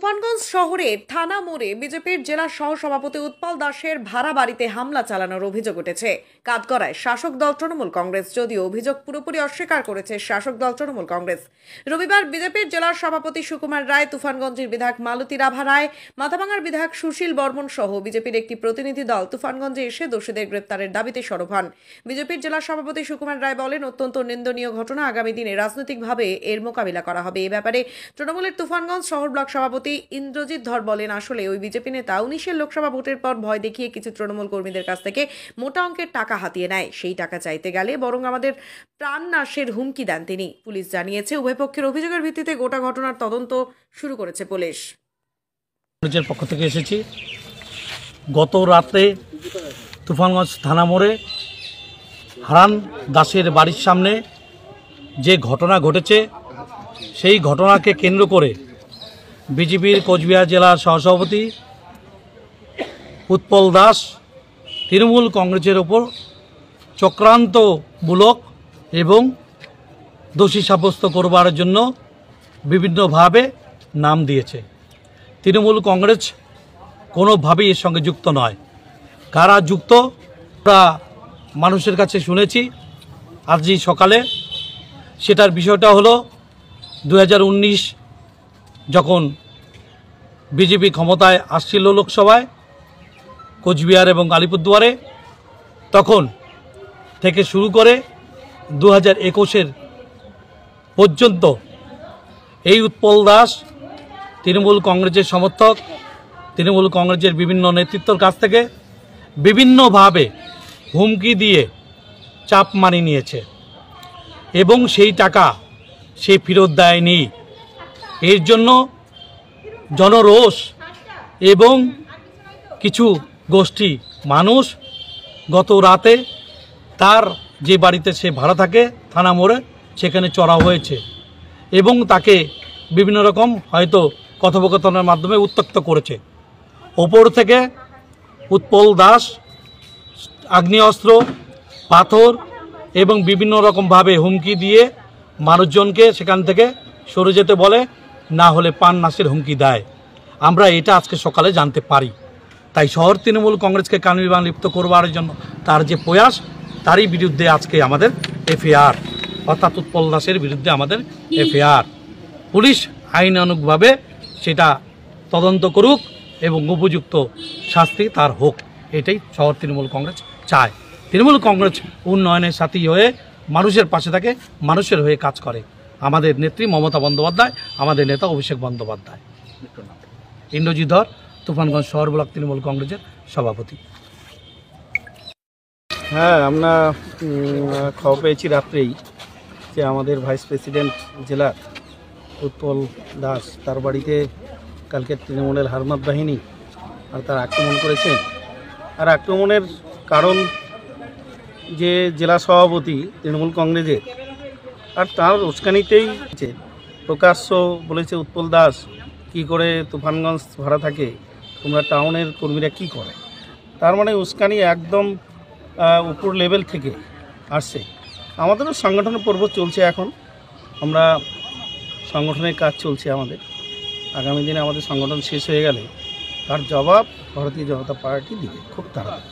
তুফানগঞ্জ শহরের থানা মোড়ে বিজেপির জেলা সহ সভাপতি উৎপল দাসের ভাড়া বাড়িতে হামলা চালানোর অভিযোগ উঠেছে। কাঠগড়ায় শাসক দল তৃণমূল কংগ্রেস, যদিও অভিযোগ পুরোপুরি অস্বীকার করেছে শাসক দল তৃণমূল কংগ্রেস। রবিবার বিজেপির জেলার সভাপতি সুকুমার রায়, তুফানগঞ্জের বিধায়ক মালতী রাভা রায়, মাথাভাঙার বিধায়ক সুশীল বর্মন সহ বিজেপির একটি প্রতিনিধি দল তুফানগঞ্জে এসে দোষীদের গ্রেপ্তারের দাবিতে সরব হন। বিজেপির জেলা সভাপতি সুকুমার রায় বলেন, অত্যন্ত নিন্দনীয় ঘটনা, আগামী দিনে রাজনৈতিকভাবে এর মোকাবিলা করা হবে। এ ব্যাপারে তৃণমূলের তুফানগঞ্জ শহর ব্লক সভাপতি ইন্দ্রজিৎ ধর বলেন, আসলে ওই বিজেপি নেতা 19-এর লোকসভা ভোটের পর ভয় দেখিয়ে কিছু তৃণমূল কর্মীদের কাছ থেকে মোটা অঙ্কের টাকা হাতিয়ে নেয়। সেই টাকা চাইতে গেলে বরং আমাদের প্রাণ নাশের হুমকি দেন তিনি। পুলিশ জানিয়েছে, উভয় পক্ষের অভিযোগের ভিত্তিতে গোটা ঘটনার তদন্ত শুরু করেছে পুলিশ। পুলিশের পক্ষ থেকে এসেছি। গত রাতে তুফানগঞ্জ থানা মোড়ে হারান দাসের বাড়ির সামনে যে ঘটনা ঘটেছে, সেই ঘটনাকে কেন্দ্র করে বিজেপির কোচবিহার জেলার সহসভাপতি উৎপল দাস তৃণমূল কংগ্রেসের ওপর চক্রান্তমূলক এবং দোষী সাব্যস্ত করবার জন্য বিভিন্নভাবে নাম দিয়েছে। তৃণমূল কংগ্রেস কোনোভাবেই এর সঙ্গে যুক্ত নয়। কারা যুক্ত তা মানুষের কাছে শুনেছি আজই সকালে। সেটার বিষয়টা হলো 2019 যখন বিজেপি ক্ষমতায় আসছিল লোকসভায় কোচবিহার এবং আলিপুরদুয়ারে, তখন থেকে শুরু করে 2021-এর পর্যন্ত এই উৎপল দাস তৃণমূল কংগ্রেসের সমর্থক, তৃণমূল কংগ্রেসের বিভিন্ন নেতৃত্বের কাছ থেকে বিভিন্নভাবে হুমকি দিয়ে চাপ মানিয়ে নিয়েছে এবং সেই টাকা সে ফেরত দেয়নি। এর জন্য জনরোষ এবং কিছু গোষ্ঠী মানুষ গত রাতে তার যে বাড়িতে সে ভাড়া থাকে থানা মোড়ে, সেখানে চড়াও হয়েছে এবং তাকে বিভিন্ন রকম হয়তো কথোপকথনের মাধ্যমে উত্ত্যক্ত করেছে। ওপর থেকে উৎপল দাস আগ্নেয়াস্ত্র, পাথর এবং বিভিন্ন রকমভাবে হুমকি দিয়ে মানুষজনকে সেখান থেকে সরে যেতে বলে, না হলে প্রাণ নাশের হুমকি দেয়। আমরা এটা আজকে সকালে জানতে পারি। তাই শহর তৃণমূল কংগ্রেসকে কানবিবান লিপ্ত করবার জন্য তার যে প্রয়াস, তারই বিরুদ্ধে আজকে আমাদের এফআইআর, অর্থাৎ উৎপল দাসের বিরুদ্ধে আমাদের এফআইআর। পুলিশ আইনানুগভাবে সেটা তদন্ত করুক এবং উপযুক্ত শাস্তি তার হোক, এটাই শহর তৃণমূল কংগ্রেস চায়। তৃণমূল কংগ্রেস উন্নয়নের সাথী হয়ে মানুষের পাশে থাকে, মানুষের হয়ে কাজ করে। আমাদের নেত্রী মমতা বন্দ্যোপাধ্যায়, আমাদের নেতা অভিষেক বন্দ্যোপাধ্যায়। ইন্দ্রজিৎ ধর, তুফানগঞ্জ শহর ব্লক তৃণমূল কংগ্রেসের সভাপতি। হ্যাঁ, আমরা খবর পেয়েছি রাত্রেই যে আমাদের ভাইস প্রেসিডেন্ট জেলার উৎপল দাস, তার বাড়িতে কালকে তৃণমূলের হারমাত বাহিনী আর তার আক্রমণ করেছেন। আর আক্রমণের কারণ যে জেলা সভাপতি তৃণমূল কংগ্রেসের, আর তার উস্কানিতেই প্রকাশ্য বলেছে উৎপল দাস কি করে তুফানগঞ্জ ভাড়া থাকে, তোমরা টাউনের কর্মীরা কি করে। তার মানে উস্কানি একদম উপর লেভেল থেকে আসছে। আমাদেরও সংগঠনের পর্ব চলছে, এখন আমরা সংগঠনের কাজ চলছে আমাদের। আগামী দিনে আমাদের সংগঠন শেষ হয়ে গেলে তার জবাব ভারতীয় জনতা পার্টি দিবে খুব তাড়াতাড়ি।